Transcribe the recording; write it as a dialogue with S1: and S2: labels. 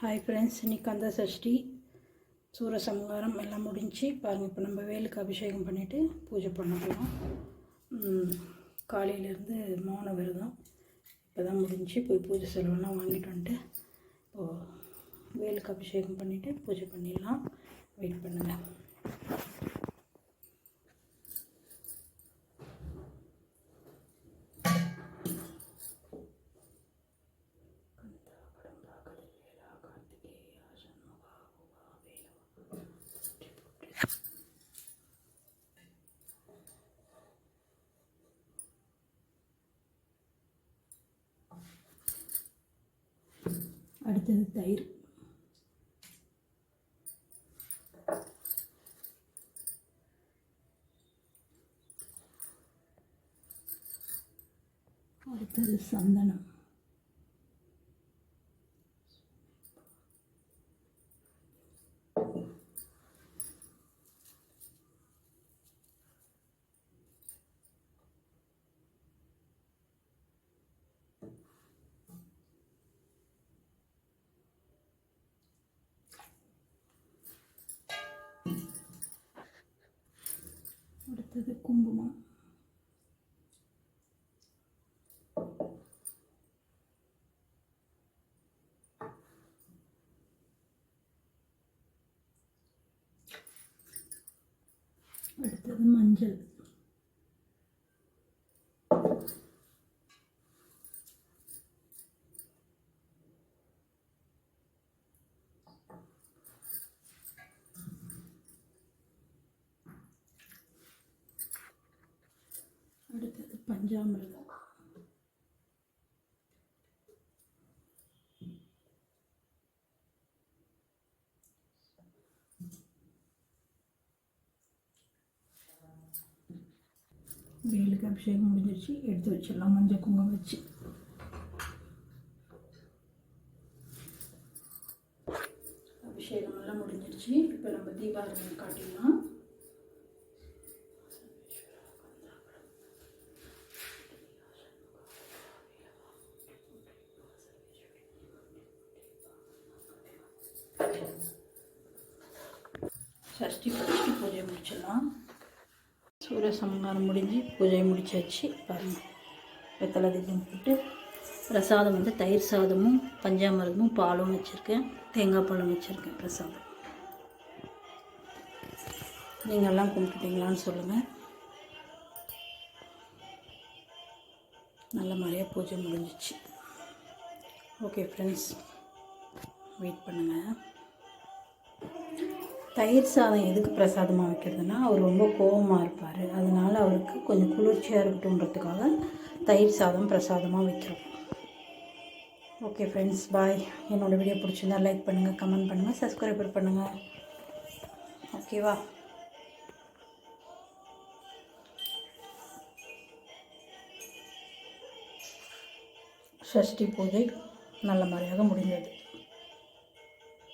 S1: Hi friends, இன்றைக்கி கந்த சஷ்டி சூரசம்ஹாரம் எல்லாம் முடிஞ்சு பாருங்கள். இப்போ நம்ம வேலுக்கு அபிஷேகம் பண்ணிவிட்டு பூஜை பண்ண போகிறோம். காலையிலேருந்து மௌன விரதம் இப்போ தான் முடிஞ்சு போய் பூஜை செலவெல்லாம் வாங்கிட்டு வந்துட்டு இப்போது வேலுக்கு அபிஷேகம் பண்ணிவிட்டு பூஜை பண்ணிடலாம். வெயிட் பண்ணுங்கள். அடுத்தது தயிர். அடுத்தது சந்தனம். அடுத்தது குங்குமம். அடுத்தது மஞ்சள். அடுத்தது பஞ்சாமிர்தம். வேலுக்கு அபிஷேகம் முடிஞ்சிருச்சு, எடுத்து வச்சிடலாம் மஞ்சள் குங்குமம் வச்சு. அபிஷேகம் எல்லாம் முடிஞ்சிருச்சு. இப்போ நம்ம தீபாராதனை காட்டிடலாம். சஷ்டி படிச்சுட்டு பூஜை முடிச்சிடலாம். சூரசம்ஹாரம் முடிஞ்சு பூஜை முடிச்சாச்சு. பாருங்கள், வெத்தலை தீபம் போட்டு பிரசாதம் வந்து தயிர் சாதமும் பஞ்சாமிரதமும் பாலும் வச்சுருக்கேன், தேங்காய் பாலும் வச்சுருக்கேன் பிரசாதம். நீங்கள்லாம் கும்பிட்டுட்டீங்களான்னு சொல்லுங்கள். நல்ல மாதிரியாக பூஜை முடிஞ்சிச்சு. ஓகே ஃப்ரெண்ட்ஸ், வெயிட் பண்ணுங்கள். தயிர் சாதம் எதுக்கு பிரசாதமாக வைக்கிறதுனா, அவர் ரொம்ப கோபமாக இருப்பார். அதனால் அவருக்கு கொஞ்சம் குளிர்ச்சியாக இருக்கட்டும்ன்றதுக்காக தயிர் சாதம் பிரசாதமாக வைக்கிறோம். ஓகே ஃப்ரெண்ட்ஸ், பாய். என்னோடய வீடியோ பிடிச்சிருந்தா லைக் பண்ணுங்கள், கமெண்ட் பண்ணுங்கள், சப்ஸ்கிரைப் பண்ணுங்கள். ஓகேவா? சஷ்டி பூஜை நல்ல மாதிரியாக முடிந்தது.